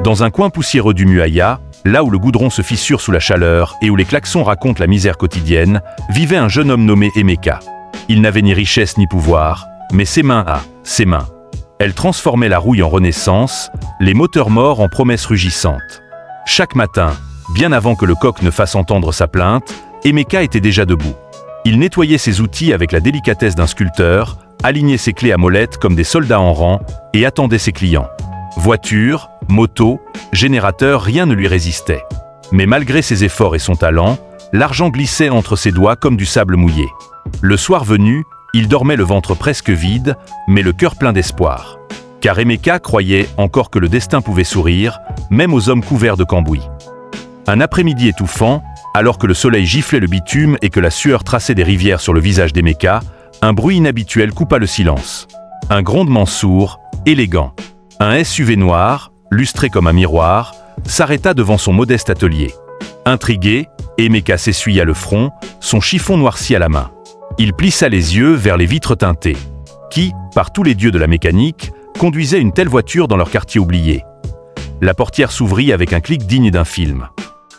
Dans un coin poussiéreux du Muaya, là où le goudron se fissure sous la chaleur et où les klaxons racontent la misère quotidienne, vivait un jeune homme nommé Emeka. Il n'avait ni richesse ni pouvoir, mais ses mains, ses mains. Elles transformaient la rouille en renaissance, les moteurs morts en promesses rugissantes. Chaque matin, bien avant que le coq ne fasse entendre sa plainte, Emeka était déjà debout. Il nettoyait ses outils avec la délicatesse d'un sculpteur, alignait ses clés à molette comme des soldats en rang et attendait ses clients. Voiture, moto, générateur, rien ne lui résistait. Mais malgré ses efforts et son talent, l'argent glissait entre ses doigts comme du sable mouillé. Le soir venu, il dormait le ventre presque vide, mais le cœur plein d'espoir. Car Emeka croyait encore que le destin pouvait sourire, même aux hommes couverts de cambouis. Un après-midi étouffant, alors que le soleil giflait le bitume et que la sueur traçait des rivières sur le visage d'Emeka, un bruit inhabituel coupa le silence. Un grondement sourd, élégant. Un SUV noir, lustré comme un miroir, s'arrêta devant son modeste atelier. Intrigué, Emeka s'essuya le front, son chiffon noirci à la main. Il plissa les yeux vers les vitres teintées. Qui, par tous les dieux de la mécanique, conduisait une telle voiture dans leur quartier oublié? La portière s'ouvrit avec un clic digne d'un film.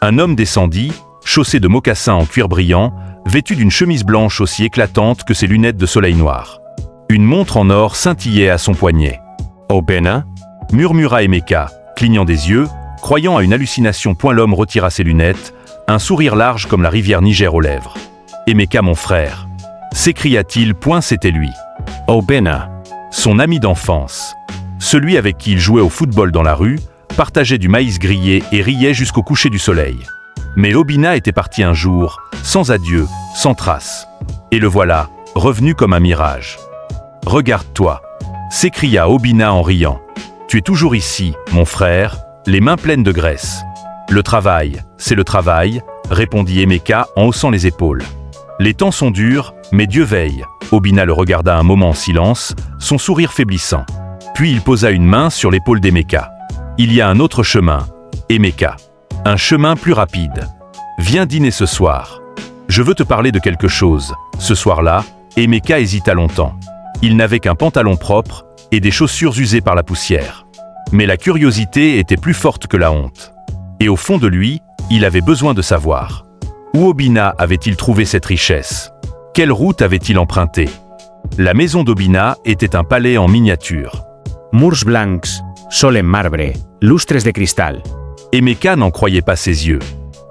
Un homme descendit, chaussé de mocassins en cuir brillant, vêtu d'une chemise blanche aussi éclatante que ses lunettes de soleil noir. Une montre en or scintillait à son poignet. « Obena » murmura Emeka, clignant des yeux, croyant à une hallucination. L'homme retira ses lunettes, un sourire large comme la rivière Niger aux lèvres. « Emeka, mon frère !» s'écria-t-il. C'était lui. Obena, son ami d'enfance. Celui avec qui il jouait au football dans la rue, partageait du maïs grillé et riait jusqu'au coucher du soleil. Mais Obina était parti un jour, sans adieu, sans trace. Et le voilà, revenu comme un mirage. « Regarde-toi !» s'écria Obina en riant. « Tu es toujours ici, mon frère, les mains pleines de graisse. »« Le travail, c'est le travail, » répondit Emeka en haussant les épaules. « Les temps sont durs, mais Dieu veille. » Obina le regarda un moment en silence, son sourire faiblissant. Puis il posa une main sur l'épaule d'Emeka. « Il y a un autre chemin, Emeka. Un chemin plus rapide. Viens dîner ce soir. Je veux te parler de quelque chose. » Ce soir-là, Emeka hésita longtemps. Il n'avait qu'un pantalon propre et des chaussures usées par la poussière. Mais la curiosité était plus forte que la honte. Et au fond de lui, il avait besoin de savoir. Où Obina avait-il trouvé cette richesse? Quelle route avait-il emprunté? La maison d'Obina était un palais en miniature. Murs blancs, sol en marbre, lustres de cristal. Emeka n'en croyait pas ses yeux.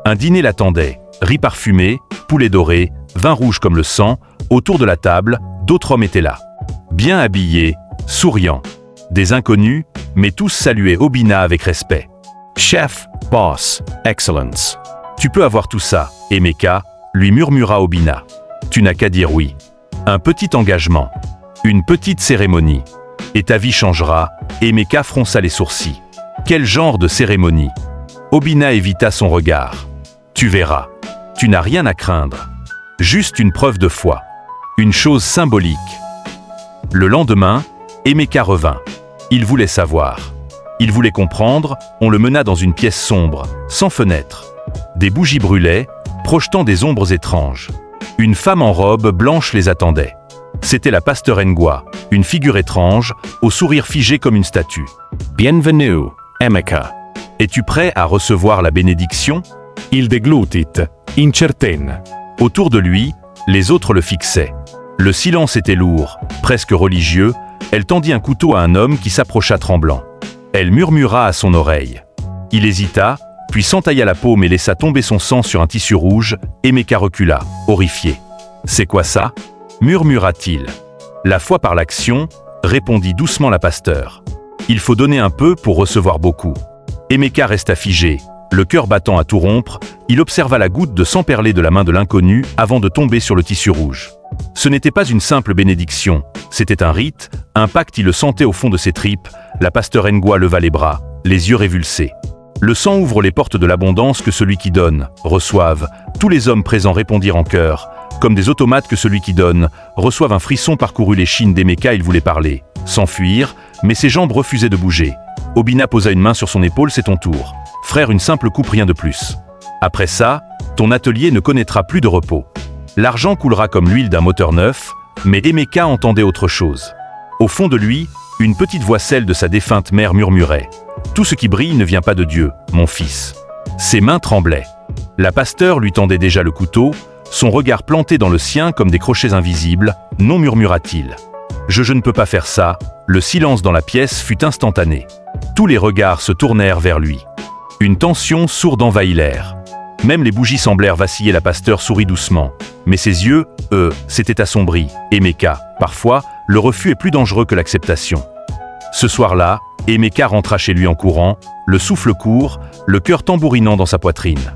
Un dîner l'attendait, riz parfumé, poulet doré, vin rouge comme le sang. Autour de la table, d'autres hommes étaient là. Bien habillés, souriants. Des inconnus, mais tous saluaient Obina avec respect. « Chef, boss, excellence. »« Tu peux avoir tout ça, Emeka, » lui murmura Obina. « Tu n'as qu'à dire oui. Un petit engagement, une petite cérémonie. Et ta vie changera. » Emeka fronça les sourcils. « Quel genre de cérémonie ?» Obina évita son regard. « Tu verras. Tu n'as rien à craindre. Juste une preuve de foi. Une chose symbolique. » Le lendemain, Emeka revint. Il voulait savoir. Il voulait comprendre. On le mena dans une pièce sombre, sans fenêtre. Des bougies brûlaient, projetant des ombres étranges. Une femme en robe blanche les attendait. C'était la pasteur Ngwa, une figure étrange, au sourire figé comme une statue. « Bienvenue, Emeka. Es-tu prêt à recevoir la bénédiction ?» Il déglutit, incertain. Autour de lui, les autres le fixaient. Le silence était lourd, presque religieux. Elle tendit un couteau à un homme qui s'approcha tremblant. Elle murmura à son oreille. Il hésita, puis s'entailla la paume et laissa tomber son sang sur un tissu rouge. Emeka recula, horrifié. « C'est quoi ça ?» murmura-t-il. « La foi par l'action, » répondit doucement la pasteur. « Il faut donner un peu pour recevoir beaucoup. » Emeka resta figé, le cœur battant à tout rompre. Il observa la goutte de sang perlé de la main de l'inconnu avant de tomber sur le tissu rouge. Ce n'était pas une simple bénédiction, c'était un rite, un pacte. Il le sentait au fond de ses tripes. La pasteur Ngwa leva les bras, les yeux révulsés. Le sang ouvre les portes de l'abondance. Que celui qui donne reçoive. Tous les hommes présents répondirent en chœur. Comme des automates. Que celui qui donne reçoive. Un frisson parcourut l'échine d'Emeka. Il voulait parler, s'enfuir, mais ses jambes refusaient de bouger. Obina posa une main sur son épaule. C'est ton tour. Frère, une simple coupe, rien de plus. Après ça, ton atelier ne connaîtra plus de repos. L'argent coulera comme l'huile d'un moteur neuf, mais Emeka entendait autre chose. Au fond de lui, une petite voix, celle de sa défunte mère, murmurait « Tout ce qui brille ne vient pas de Dieu, mon fils. » Ses mains tremblaient. La pasteur lui tendait déjà le couteau, son regard planté dans le sien comme des crochets invisibles. « Non, murmura-t-il. Je ne peux pas faire ça. » Le silence dans la pièce fut instantané. Tous les regards se tournèrent vers lui. Une tension sourde envahit l'air. Même les bougies semblèrent vaciller. La pasteur sourit doucement. Mais ses yeux, eux, s'étaient assombris. Emeka, parfois, le refus est plus dangereux que l'acceptation. Ce soir-là, Emeka rentra chez lui en courant, le souffle court, le cœur tambourinant dans sa poitrine.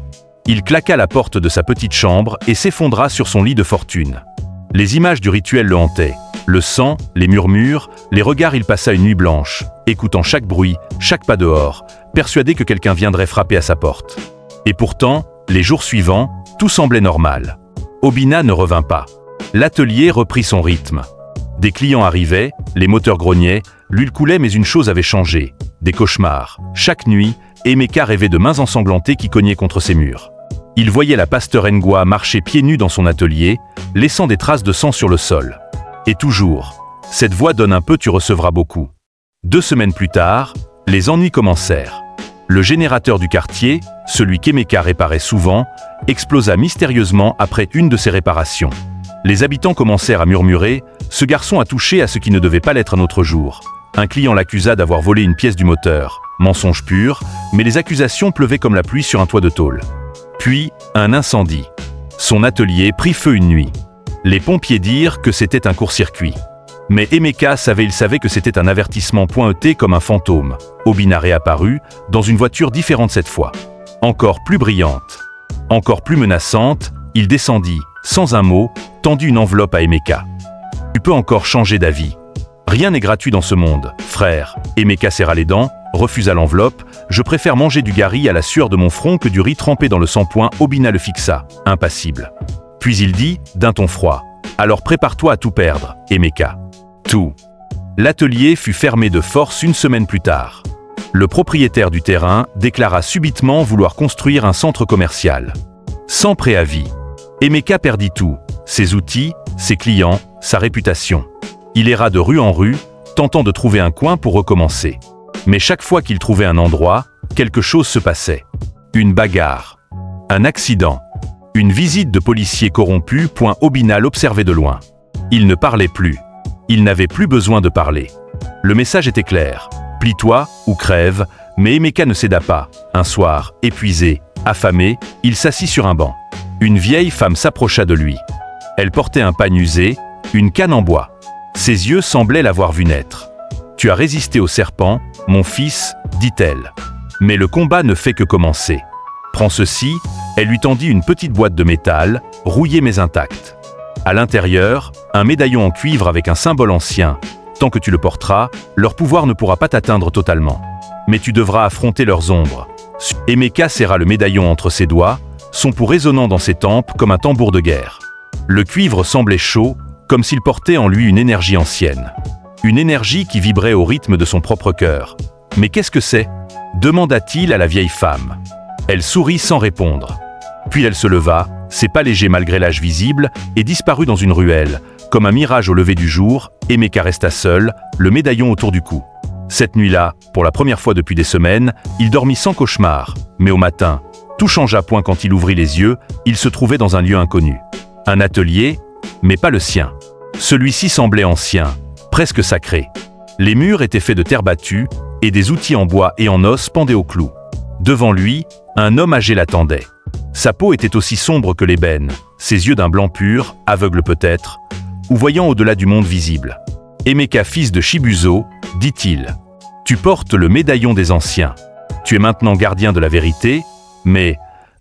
Il claqua la porte de sa petite chambre et s'effondra sur son lit de fortune. Les images du rituel le hantaient. Le sang, les murmures, les regards. Il passa une nuit blanche, écoutant chaque bruit, chaque pas dehors, persuadé que quelqu'un viendrait frapper à sa porte. Et pourtant, les jours suivants, tout semblait normal. Obinna ne revint pas. L'atelier reprit son rythme. Des clients arrivaient, les moteurs grognaient, l'huile coulait, mais une chose avait changé. Des cauchemars. Chaque nuit, Emeka rêvait de mains ensanglantées qui cognaient contre ses murs. Il voyait la pasteur Ngwa marcher pieds nus dans son atelier, laissant des traces de sang sur le sol. Et toujours, cette voix donne un peu, tu recevras beaucoup. 2 semaines plus tard, les ennuis commencèrent. Le générateur du quartier, celui qu'Emeka réparait souvent, explosa mystérieusement après une de ses réparations. Les habitants commencèrent à murmurer « Ce garçon a touché à ce qui ne devait pas l'être un autre jour ». Un client l'accusa d'avoir volé une pièce du moteur. Mensonge pur, mais les accusations pleuvaient comme la pluie sur un toit de tôle. Puis, un incendie. Son atelier prit feu une nuit. Les pompiers dirent que c'était un court-circuit. Mais Emeka savait que c'était un avertissement pointé comme un fantôme. Obinna réapparut, dans une voiture différente cette fois. Encore plus brillante. Encore plus menaçante, il descendit, sans un mot, tendit une enveloppe à Emeka. « Tu peux encore changer d'avis. Rien n'est gratuit dans ce monde, frère. » Emeka serra les dents, refusa l'enveloppe. « Je préfère manger du gari à la sueur de mon front que du riz trempé dans le sang-point. » Obinna le fixa, impassible. Puis il dit, d'un ton froid, « Alors prépare-toi à tout perdre, Emeka. » Tout. L'atelier fut fermé de force 1 semaine plus tard. Le propriétaire du terrain déclara subitement vouloir construire un centre commercial. Sans préavis. Emeka perdit tout, ses outils, ses clients, sa réputation. Il erra de rue en rue, tentant de trouver un coin pour recommencer. Mais chaque fois qu'il trouvait un endroit, quelque chose se passait. Une bagarre. Un accident. Une visite de policiers corrompus. Obinna l'observait de loin. Il ne parlait plus. Il n'avait plus besoin de parler. Le message était clair. Plie-toi ou crève, mais Emeka ne céda pas. Un soir, épuisé, affamé, il s'assit sur un banc. Une vieille femme s'approcha de lui. Elle portait un pagne usé, une canne en bois. Ses yeux semblaient l'avoir vu naître. « Tu as résisté au serpent, mon fils, dit-elle. Mais le combat ne fait que commencer. Prends ceci. » Elle lui tendit une petite boîte de métal, rouillée mais intacte. À l'intérieur, un médaillon en cuivre avec un symbole ancien. Tant que tu le porteras, leur pouvoir ne pourra pas t'atteindre totalement. Mais tu devras affronter leurs ombres. Emeka serra le médaillon entre ses doigts, son pouls résonnant dans ses tempes comme un tambour de guerre. Le cuivre semblait chaud, comme s'il portait en lui une énergie ancienne. Une énergie qui vibrait au rythme de son propre cœur. « Mais qu'est-ce que c'est » demanda-t-il à la vieille femme. Elle sourit sans répondre. Puis elle se leva, ses pas légers malgré l'âge visible, et disparut dans une ruelle. Comme un mirage au lever du jour, Emeka resta seul, le médaillon autour du cou. Cette nuit-là, pour la première fois depuis des semaines, il dormit sans cauchemar. Mais au matin, tout changea. Quand il ouvrit les yeux, il se trouvait dans un lieu inconnu. Un atelier, mais pas le sien. Celui-ci semblait ancien, presque sacré. Les murs étaient faits de terre battue, et des outils en bois et en os pendaient au clou. Devant lui, un homme âgé l'attendait. Sa peau était aussi sombre que l'ébène, ses yeux d'un blanc pur, aveugle peut-être, ou voyant au-delà du monde visible. « Emeka, fils de Chibuzo, dit-il, tu portes le médaillon des anciens. Tu es maintenant gardien de la vérité, mais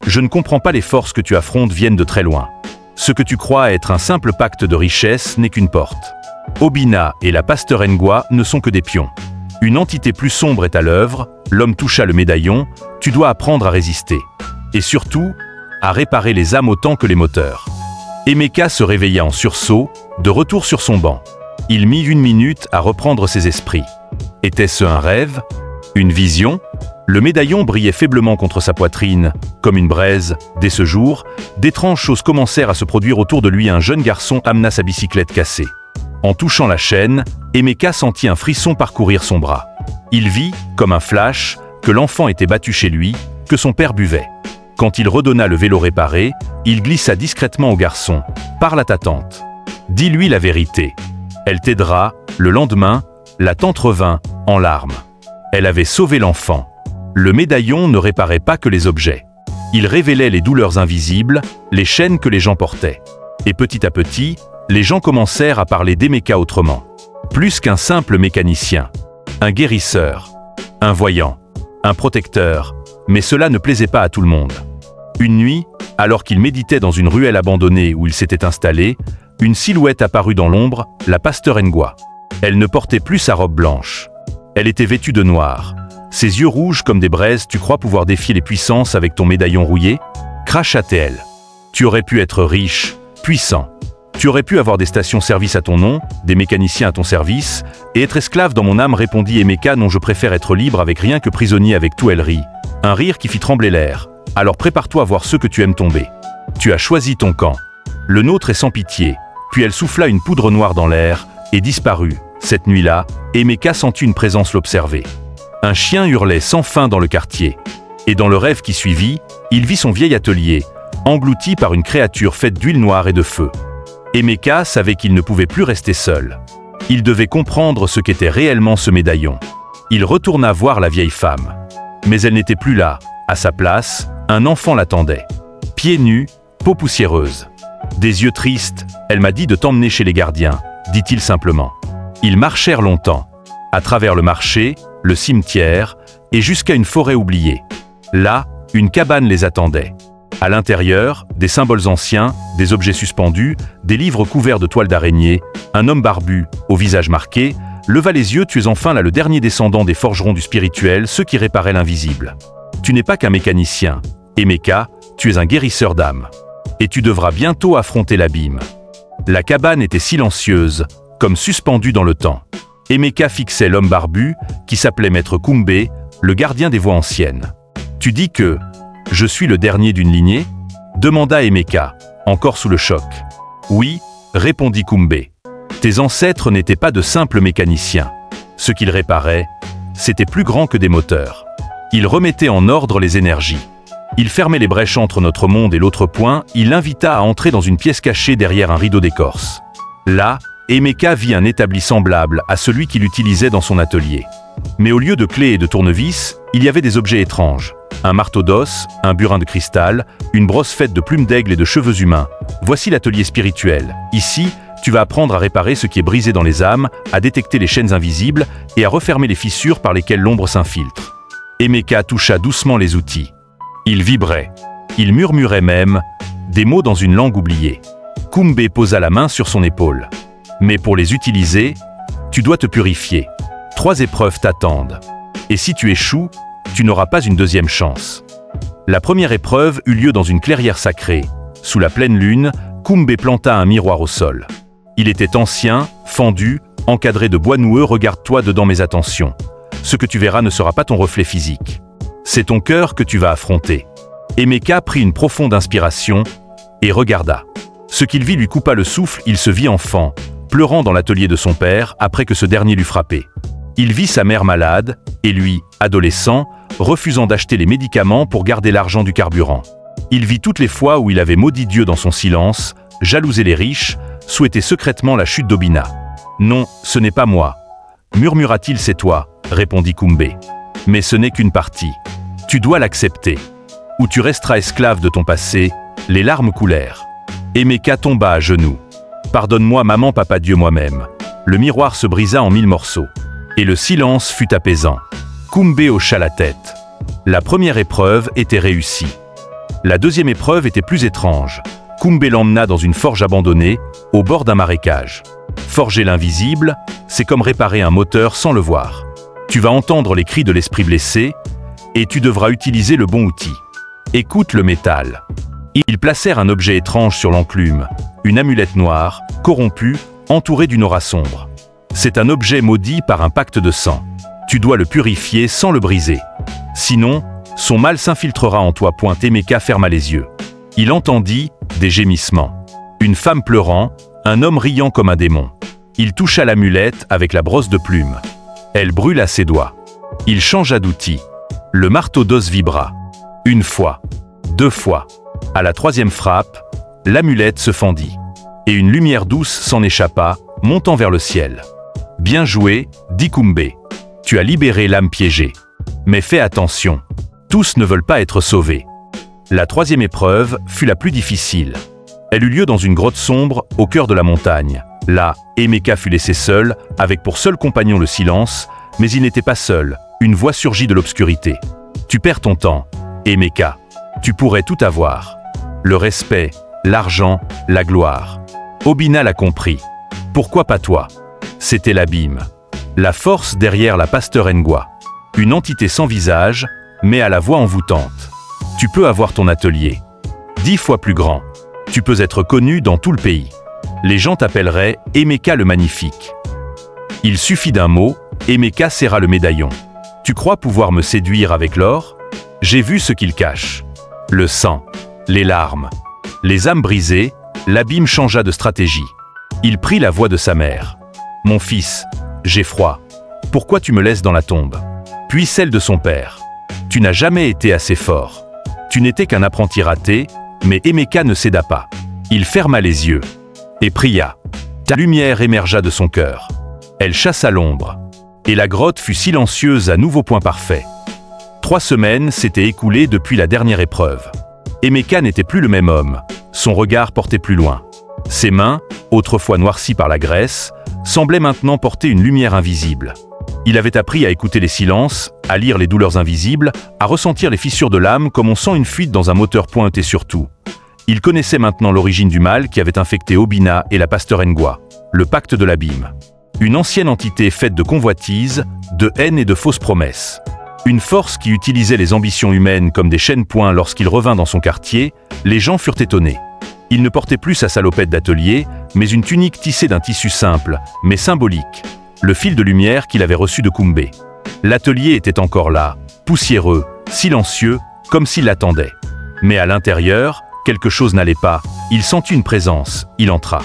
je ne comprends pas, les forces que tu affrontes viennent de très loin. Ce que tu crois être un simple pacte de richesse n'est qu'une porte. Obinna et la pasteur Ngwa ne sont que des pions. Une entité plus sombre est à l'œuvre. » L'homme toucha le médaillon. « Tu dois apprendre à résister. Et surtout, à réparer les âmes autant que les moteurs. » Emeka se réveilla en sursaut, de retour sur son banc. Il mit 1 minute à reprendre ses esprits. Était-ce un rêve? Une vision? Le médaillon brillait faiblement contre sa poitrine, comme une braise. Dès ce jour, d'étranges choses commencèrent à se produire autour de lui. Un jeune garçon amena sa bicyclette cassée. En touchant la chaîne, Emeka sentit un frisson parcourir son bras. Il vit, comme un flash, que l'enfant était battu chez lui, que son père buvait. Quand il redonna le vélo réparé, il glissa discrètement au garçon. « Parle à ta tante. Dis-lui la vérité. Elle t'aidera. » Le lendemain, la tante revint, en larmes. Elle avait sauvé l'enfant. Le médaillon ne réparait pas que les objets. Il révélait les douleurs invisibles, les chaînes que les gens portaient. Et petit à petit, les gens commencèrent à parler d'Emeka autrement. Plus qu'un simple mécanicien. Un guérisseur. Un voyant. Un protecteur. Mais cela ne plaisait pas à tout le monde. Une nuit, alors qu'il méditait dans une ruelle abandonnée où il s'était installé, une silhouette apparut dans l'ombre, la pasteur Ngwa. Elle ne portait plus sa robe blanche. Elle était vêtue de noir. Ses yeux rouges comme des braises, tu crois pouvoir défier les puissances avec ton médaillon rouillé? Cracha-t-elle. Tu aurais pu être riche, puissant. Tu aurais pu avoir des stations-service à ton nom, des mécaniciens à ton service, et être esclave dans mon âme, répondit Emeka. Non, je préfère être libre avec rien que prisonnier avec tout. Elle rit. Un rire qui fit trembler l'air. Alors prépare-toi à voir ceux que tu aimes tomber. Tu as choisi ton camp. Le nôtre est sans pitié. Puis elle souffla une poudre noire dans l'air et disparut. Cette nuit-là, Emeka sentit une présence l'observer. Un chien hurlait sans fin dans le quartier. Et dans le rêve qui suivit, il vit son vieil atelier, englouti par une créature faite d'huile noire et de feu. Emeka savait qu'il ne pouvait plus rester seul. Il devait comprendre ce qu'était réellement ce médaillon. Il retourna voir la vieille femme. Mais elle n'était plus là. À sa place, un enfant l'attendait. Pieds nus, peau poussiéreuse. Des yeux tristes, elle m'a dit de t'emmener chez les gardiens, dit-il simplement. Ils marchèrent longtemps. À travers le marché, le cimetière, et jusqu'à une forêt oubliée. Là, une cabane les attendait. À l'intérieur, des symboles anciens, des objets suspendus, des livres couverts de toiles d'araignée, un homme barbu, au visage marqué, leva les yeux. Tu es enfin là, le dernier descendant des forgerons du spirituel, ceux qui réparaient l'invisible. Tu n'es pas qu'un mécanicien. Emeka, tu es un guérisseur d'âme. Et tu devras bientôt affronter l'abîme. La cabane était silencieuse, comme suspendue dans le temps. Emeka fixait l'homme barbu, qui s'appelait Maître Kumbe, le gardien des voies anciennes. Tu dis que « je suis le dernier d'une lignée » demanda Emeka, encore sous le choc. Oui, répondit Kumbe. Tes ancêtres n'étaient pas de simples mécaniciens. Ce qu'ils réparaient, c'était plus grand que des moteurs. Ils remettaient en ordre les énergies. Il fermait les brèches entre notre monde et l'autre point. Il l'invita à entrer dans une pièce cachée derrière un rideau d'écorce. Là, Emeka vit un établi semblable à celui qu'il utilisait dans son atelier. Mais au lieu de clés et de tournevis, il y avait des objets étranges. Un marteau d'os, un burin de cristal, une brosse faite de plumes d'aigle et de cheveux humains. Voici l'atelier spirituel. Ici, tu vas apprendre à réparer ce qui est brisé dans les âmes, à détecter les chaînes invisibles et à refermer les fissures par lesquelles l'ombre s'infiltre. Emeka toucha doucement les outils. Il vibrait. Il murmurait même des mots dans une langue oubliée. Kumbe posa la main sur son épaule. Mais pour les utiliser, tu dois te purifier. 3 épreuves t'attendent. Et si tu échoues, tu n'auras pas une deuxième chance. La première épreuve eut lieu dans une clairière sacrée. Sous la pleine lune, Kumbe planta un miroir au sol. Il était ancien, fendu, encadré de bois noueux. Regarde-toi dedans, mes attentions. Ce que tu verras ne sera pas ton reflet physique. C'est ton cœur que tu vas affronter. Emeka prit une profonde inspiration et regarda. Ce qu'il vit lui coupa le souffle. Il se vit enfant, pleurant dans l'atelier de son père après que ce dernier l'eut frappé. Il vit sa mère malade, et lui, adolescent, refusant d'acheter les médicaments pour garder l'argent du carburant. Il vit toutes les fois où il avait maudit Dieu dans son silence, jalousé les riches, souhaité secrètement la chute d'Obina. « Non, ce n'est pas moi. » murmura-t-il. « C'est toi, » répondit Kumbe. « Mais ce n'est qu'une partie. Tu dois l'accepter. Ou tu resteras esclave de ton passé. » Les larmes coulèrent. Emeka tomba à genoux. « Pardonne-moi, maman, papa, Dieu, moi-même. » Le miroir se brisa en 1000 morceaux. Et le silence fut apaisant. Kumbe hocha la tête. La première épreuve était réussie. La deuxième épreuve était plus étrange. Kumbe l'emmena dans une forge abandonnée, au bord d'un marécage. Forger l'invisible, c'est comme réparer un moteur sans le voir. Tu vas entendre les cris de l'esprit blessé, et tu devras utiliser le bon outil. Écoute le métal. Ils placèrent un objet étrange sur l'enclume, une amulette noire, corrompue, entourée d'une aura sombre. C'est un objet maudit par un pacte de sang. Tu dois le purifier sans le briser. Sinon, son mal s'infiltrera en toi. Emeka ferma les yeux. Il entendit des gémissements. Une femme pleurant, un homme riant comme un démon. Il toucha l'amulette avec la brosse de plumes. Elle brûla ses doigts. Il changea d'outil. Le marteau d'os vibra. Une fois, 2 fois. À la 3e frappe, l'amulette se fendit. Et une lumière douce s'en échappa, montant vers le ciel. Bien joué, dit Kumbé. Tu as libéré l'âme piégée. Mais fais attention. Tous ne veulent pas être sauvés. La 3e épreuve fut la plus difficile. Elle eut lieu dans une grotte sombre au cœur de la montagne. Là, Emeka fut laissé seul, avec pour seul compagnon le silence, mais il n'était pas seul. Une voix surgit de l'obscurité. Tu perds ton temps, Emeka. Tu pourrais tout avoir. Le respect, l'argent, la gloire. Obina l'a compris. Pourquoi pas toi? C'était l'abîme. La force derrière la pasteur Ngwa. Une entité sans visage, mais à la voix envoûtante. Tu peux avoir ton atelier. 10 fois plus grand. Tu peux être connu dans tout le pays. Les gens t'appelleraient Emeka le Magnifique. Il suffit d'un mot, Emeka serra le médaillon. Tu crois pouvoir me séduire avec l'or? J'ai vu ce qu'il cache. Le sang, les larmes, les âmes brisées, l'abîme changea de stratégie. Il prit la voix de sa mère. Mon fils, j'ai froid. Pourquoi tu me laisses dans la tombe? Puis celle de son père. Tu n'as jamais été assez fort. Tu n'étais qu'un apprenti raté, mais Emeka ne céda pas. Il ferma les yeux et pria. La lumière émergea de son cœur. Elle chassa l'ombre. Et la grotte fut silencieuse à nouveau point parfait. 3 semaines s'étaient écoulées depuis la dernière épreuve. Emeka n'était plus le même homme. Son regard portait plus loin. Ses mains, autrefois noircies par la graisse, semblaient maintenant porter une lumière invisible. Il avait appris à écouter les silences, à lire les douleurs invisibles, à ressentir les fissures de l'âme comme on sent une fuite dans un moteur pointé sur tout. Il connaissait maintenant l'origine du mal qui avait infecté Obina et la pasteur Ngwa, le pacte de l'abîme. Une ancienne entité faite de convoitises, de haine et de fausses promesses. Une force qui utilisait les ambitions humaines comme des chaînes-poings lorsqu'il revint dans son quartier, les gens furent étonnés. Il ne portait plus sa salopette d'atelier, mais une tunique tissée d'un tissu simple, mais symbolique. Le fil de lumière qu'il avait reçu de Kumbé. L'atelier était encore là, poussiéreux, silencieux, comme s'il l'attendait. Mais à l'intérieur, quelque chose n'allait pas, il sentit une présence, il entra.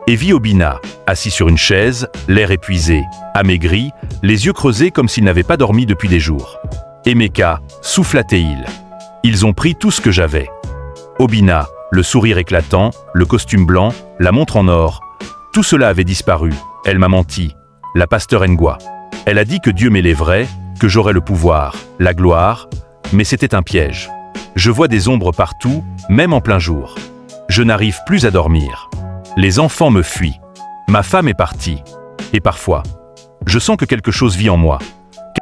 Et vit Obina, assis sur une chaise, l'air épuisé, amaigri, les yeux creusés comme s'il n'avait pas dormi depuis des jours. Emeka, souffla-t-il. Ils ont pris tout ce que j'avais. Obina, le sourire éclatant, le costume blanc, la montre en or, tout cela avait disparu, elle m'a menti. La pasteur Ngwa. Elle a dit que Dieu m'élèverait, que j'aurais le pouvoir, la gloire, mais c'était un piège. Je vois des ombres partout, même en plein jour. Je n'arrive plus à dormir. Les enfants me fuient. Ma femme est partie. Et parfois, je sens que quelque chose vit en moi.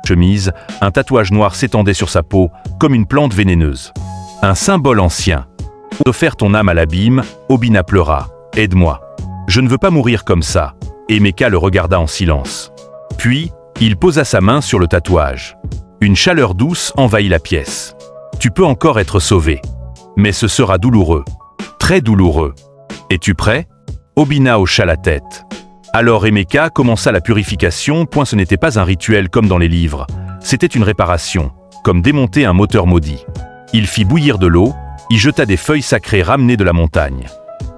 Chemise, un tatouage noir s'étendait sur sa peau, comme une plante vénéneuse. Un symbole ancien. Offert ton âme à l'abîme, Obina pleura. Aide-moi. Je ne veux pas mourir comme ça. Emeka le regarda en silence. Puis, il posa sa main sur le tatouage. Une chaleur douce envahit la pièce. Tu peux encore être sauvé. Mais ce sera douloureux. Très douloureux. Es-tu prêt? Obina hocha la tête. Alors Emeka commença la purification, point ce n'était pas un rituel comme dans les livres. C'était une réparation, comme démonter un moteur maudit. Il fit bouillir de l'eau, y jeta des feuilles sacrées ramenées de la montagne.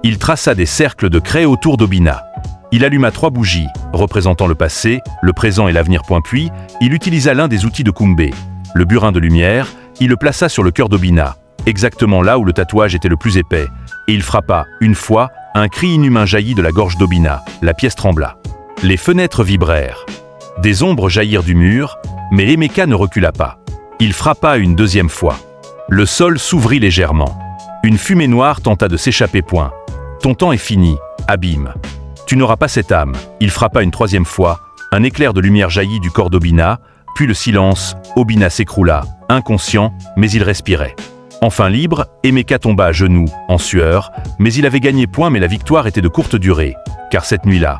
Il traça des cercles de craie autour d'Obina. Il alluma 3 bougies, représentant le passé, le présent et l'avenir. Puis, il utilisa l'un des outils de Kumbé, le burin de lumière, il le plaça sur le cœur d'Obina, exactement là où le tatouage était le plus épais, et il frappa, une fois, un cri inhumain jaillit de la gorge d'Obina, la pièce trembla. Les fenêtres vibrèrent. Des ombres jaillirent du mur, mais Emeka ne recula pas. Il frappa une 2e fois. Le sol s'ouvrit légèrement. Une fumée noire tenta de s'échapper. Ton temps est fini, abîme. Tu n'auras pas cette âme. Il frappa une 3e fois. Un éclair de lumière jaillit du corps d'Obina, puis le silence. Obina s'écroula, inconscient, mais il respirait. Enfin libre, Emeka tomba à genoux, en sueur, mais il avait gagné point, mais la victoire était de courte durée, car cette nuit-là,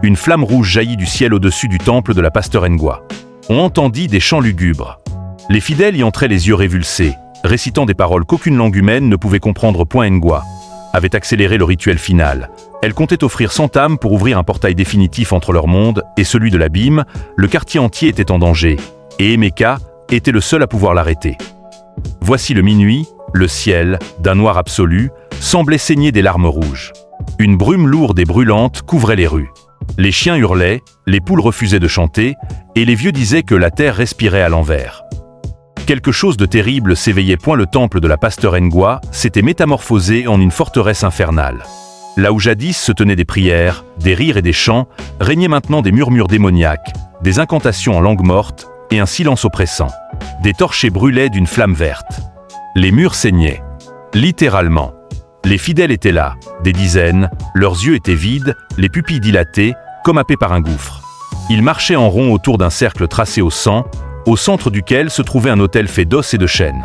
une flamme rouge jaillit du ciel au-dessus du temple de la pasteur Ngwa. On entendit des chants lugubres. Les fidèles y entraient les yeux révulsés, récitant des paroles qu'aucune langue humaine ne pouvait comprendre. Ngwa avait accéléré le rituel final. Elle comptait offrir 100 âmes pour ouvrir un portail définitif entre leur monde et celui de l'abîme. Le quartier entier était en danger, et Emeka était le seul à pouvoir l'arrêter. Voici le minuit, le ciel, d'un noir absolu, semblait saigner des larmes rouges. Une brume lourde et brûlante couvrait les rues. Les chiens hurlaient, les poules refusaient de chanter, et les vieux disaient que la terre respirait à l'envers. Quelque chose de terrible s'éveillait point. Le temple de la pasteur Ngwa s'était métamorphosé en une forteresse infernale. Là où jadis se tenaient des prières, des rires et des chants, régnaient maintenant des murmures démoniaques, des incantations en langue morte et un silence oppressant. Des torchers brûlaient d'une flamme verte. Les murs saignaient. Littéralement. Les fidèles étaient là, des dizaines, leurs yeux étaient vides, les pupilles dilatées, comme happés par un gouffre. Ils marchaient en rond autour d'un cercle tracé au sang, au centre duquel se trouvait un autel fait d'os et de chêne.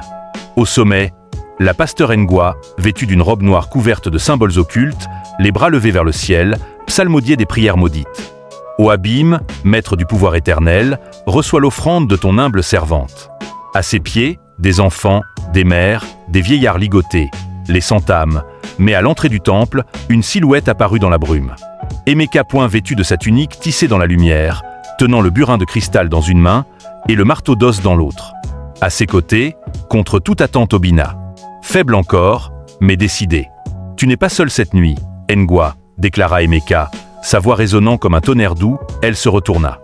Au sommet, la pasteur Ngwa, vêtue d'une robe noire couverte de symboles occultes, les bras levés vers le ciel, psalmodiait des prières maudites. Ô abîme, maître du pouvoir éternel, reçois l'offrande de ton humble servante. À ses pieds, des enfants, des mères, des vieillards ligotés, les sans-âmes, mais à l'entrée du temple, une silhouette apparut dans la brume. Emeka, point vêtu de sa tunique tissée dans la lumière, tenant le burin de cristal dans une main et le marteau d'os dans l'autre. À ses côtés, contre toute attente, Obina. Faible encore, mais décidée. « Tu n'es pas seul cette nuit, Ngwa, déclara Emeka, sa voix résonnant comme un tonnerre doux. Elle se retourna.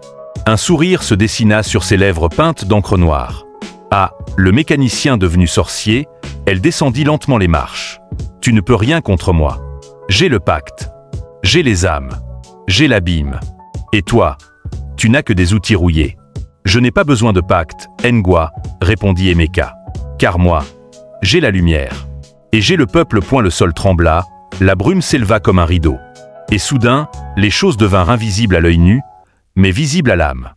Un sourire se dessina sur ses lèvres peintes d'encre noire. Ah, le mécanicien devenu sorcier, elle descendit lentement les marches. « Tu ne peux rien contre moi. J'ai le pacte. J'ai les âmes. J'ai l'abîme. Et toi, tu n'as que des outils rouillés. » « Je n'ai pas besoin de pacte, Ngwa, répondit Emeka. Car moi, j'ai la lumière. Et j'ai le peuple. » Le sol trembla, la brume s'éleva comme un rideau. Et soudain, les choses devinrent invisibles à l'œil nu, mais visibles à l'âme.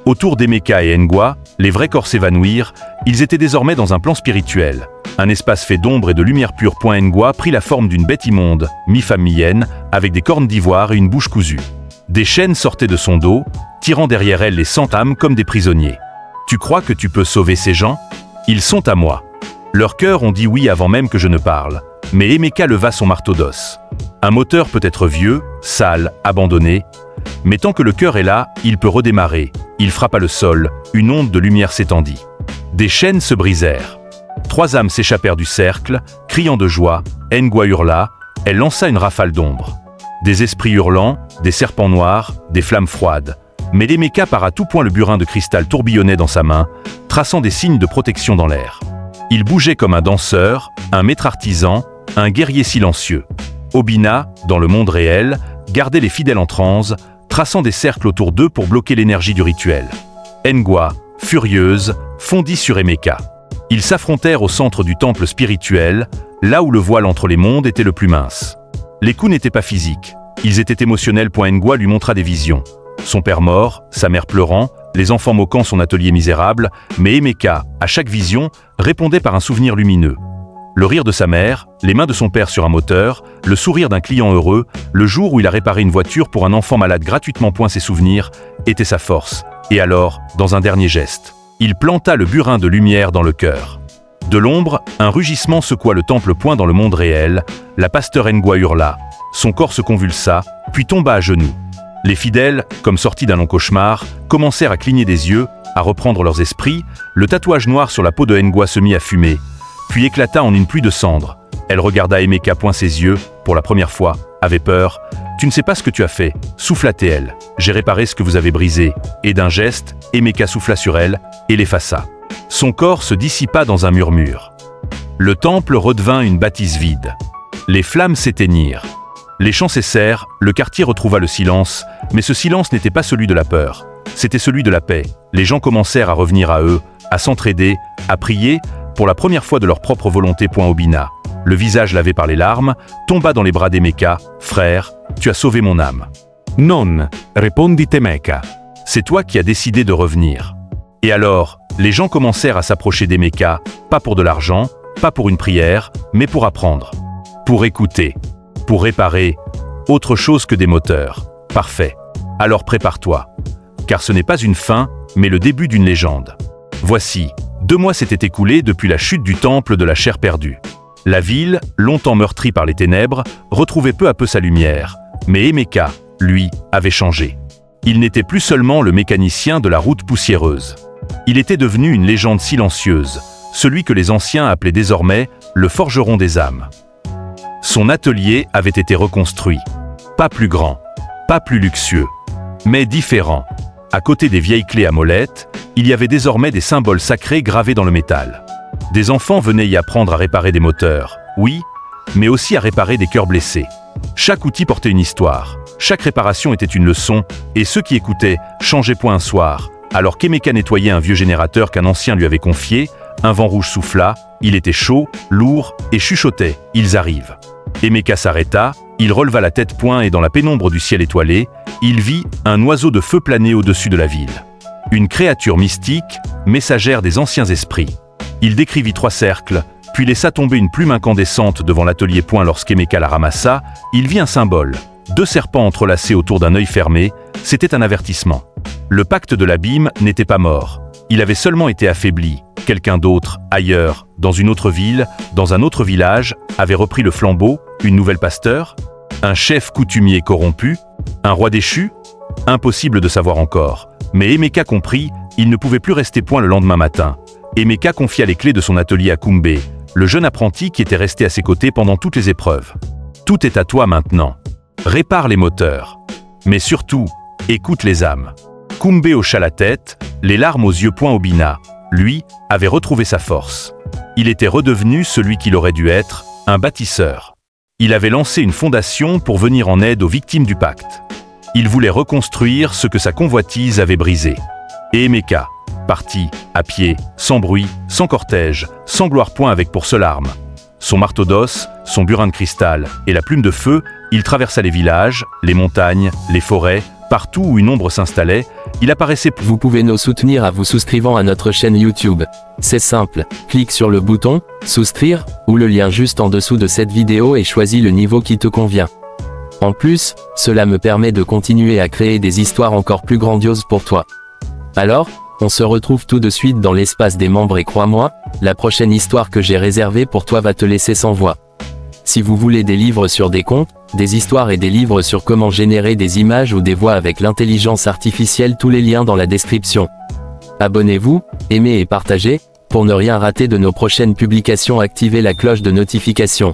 Autour d'Emeka et Ngwa, les vrais corps s'évanouirent. Ils étaient désormais dans un plan spirituel. Un espace fait d'ombre et de lumière pure. Ngwa prit la forme d'une bête immonde, mi-femme mi-hyène, avec des cornes d'ivoire et une bouche cousue. Des chaînes sortaient de son dos, tirant derrière elle les sans-âmes comme des prisonniers. « Tu crois que tu peux sauver ces gens? Ils sont à moi. » Leurs cœurs ont dit oui avant même que je ne parle, mais Emeka leva son marteau d'os. Un moteur peut être vieux, sale, abandonné, mais tant que le cœur est là, il peut redémarrer. Il frappa le sol, une onde de lumière s'étendit. Des chaînes se brisèrent. 3 âmes s'échappèrent du cercle, criant de joie. Ngwa hurla, elle lança une rafale d'ombre. Des esprits hurlants, des serpents noirs, des flammes froides. Mais Emeka part à tout point. Le burin de cristal tourbillonnait dans sa main, traçant des signes de protection dans l'air. Il bougeait comme un danseur, un maître artisan, un guerrier silencieux. Obina, dans le monde réel, gardait les fidèles en transe, traçant des cercles autour d'eux pour bloquer l'énergie du rituel. Ngwa, furieuse, fondit sur Emeka. Ils s'affrontèrent au centre du temple spirituel, là où le voile entre les mondes était le plus mince. Les coups n'étaient pas physiques, ils étaient émotionnels. Ngwa lui montra des visions. Son père mort, sa mère pleurant, les enfants moquant son atelier misérable, mais Emeka, à chaque vision, répondait par un souvenir lumineux. Le rire de sa mère, les mains de son père sur un moteur, le sourire d'un client heureux, le jour où il a réparé une voiture pour un enfant malade gratuitement. Ses souvenirs étaient sa force. Et alors, dans un dernier geste, il planta le burin de lumière dans le cœur. De l'ombre, un rugissement secoua le temple. Dans le monde réel, la pasteur Ngwa hurla, son corps se convulsa, puis tomba à genoux. Les fidèles, comme sortis d'un long cauchemar, commencèrent à cligner des yeux, à reprendre leurs esprits. Le tatouage noir sur la peau de Ngwa se mit à fumer, puis éclata en une pluie de cendres. Elle regarda Emeka. Ses yeux, pour la première fois, avaient peur. « Tu ne sais pas ce que tu as fait, » souffla-t-elle. « J'ai réparé ce que vous avez brisé. » Et d'un geste, Emeka souffla sur elle et l'effaça. Son corps se dissipa dans un murmure. Le temple redevint une bâtisse vide. Les flammes s'éteignirent. Les chants cessèrent, le quartier retrouva le silence, mais ce silence n'était pas celui de la peur. C'était celui de la paix. Les gens commencèrent à revenir à eux, à s'entraider, à prier, pour la première fois de leur propre volonté. Obina, le visage lavé par les larmes, tomba dans les bras d'Emeka. « Frère, tu as sauvé mon âme. »« Non, répondit Emeka. C'est toi qui as décidé de revenir. » Et alors, les gens commencèrent à s'approcher d'Emeka, pas pour de l'argent, pas pour une prière, mais pour apprendre. Pour écouter. Pour réparer. Autre chose que des moteurs. Parfait. Alors prépare-toi. Car ce n'est pas une fin, mais le début d'une légende. Voici, 2 mois s'étaient écoulés depuis la chute du temple de la chair perdue. La ville, longtemps meurtrie par les ténèbres, retrouvait peu à peu sa lumière. Mais Emeka, lui, avait changé. Il n'était plus seulement le mécanicien de la route poussiéreuse. Il était devenu une légende silencieuse, celui que les anciens appelaient désormais le forgeron des âmes. Son atelier avait été reconstruit. Pas plus grand, pas plus luxueux, mais différent. À côté des vieilles clés à molette, Il y avait désormais des symboles sacrés gravés dans le métal. Des enfants venaient y apprendre à réparer des moteurs, oui, mais aussi à réparer des cœurs blessés. Chaque outil portait une histoire, chaque réparation était une leçon, et ceux qui écoutaient changeaient point un soir. Alors qu'Emeka nettoyait un vieux générateur qu'un ancien lui avait confié, un vent rouge souffla, il était chaud, lourd, et chuchotait « Ils arrivent ». Emeka s'arrêta, il releva la tête point et dans la pénombre du ciel étoilé, il vit un oiseau de feu planer au-dessus de la ville. Une créature mystique, messagère des anciens esprits. Il décrivit 3 cercles, puis laissa tomber une plume incandescente devant l'atelier point lorsqu'Emeka la ramassa, il vit un symbole. 2 serpents entrelacés autour d'un œil fermé, c'était un avertissement. Le pacte de l'abîme n'était pas mort. Il avait seulement été affaibli. Quelqu'un d'autre, ailleurs, dans une autre ville, dans un autre village, avait repris le flambeau, une nouvelle pasteur, un chef coutumier corrompu, un roi déchu. Impossible de savoir encore. Mais Emeka comprit, il ne pouvait plus rester point le lendemain matin. Emeka confia les clés de son atelier à Kumbé, le jeune apprenti qui était resté à ses côtés pendant toutes les épreuves. Tout est à toi maintenant. Répare les moteurs. Mais surtout, écoute les âmes. Kumbé hocha la tête, les larmes aux yeux point Obina. Lui, avait retrouvé sa force. Il était redevenu celui qu'il aurait dû être, un bâtisseur. Il avait lancé une fondation pour venir en aide aux victimes du pacte. Il voulait reconstruire ce que sa convoitise avait brisé. Et Emeka, parti, à pied, sans bruit, sans cortège, sans gloire point avec pour seule arme. Son marteau d'os, son burin de cristal et la plume de feu, il traversa les villages, les montagnes, les forêts, partout où une ombre s'installait, il apparaissait. Vous pouvez nous soutenir en vous souscrivant à notre chaîne YouTube. C'est simple, clique sur le bouton « Souscrire » ou le lien juste en dessous de cette vidéo et choisis le niveau qui te convient. En plus, cela me permet de continuer à créer des histoires encore plus grandioses pour toi. Alors, on se retrouve tout de suite dans l'espace des membres et crois-moi, la prochaine histoire que j'ai réservée pour toi va te laisser sans voix. Si vous voulez des livres sur des contes, des histoires et des livres sur comment générer des images ou des voix avec l'intelligence artificielle, tous les liens dans la description. Abonnez-vous, aimez et partagez, pour ne rien rater de nos prochaines publications, activez la cloche de notification.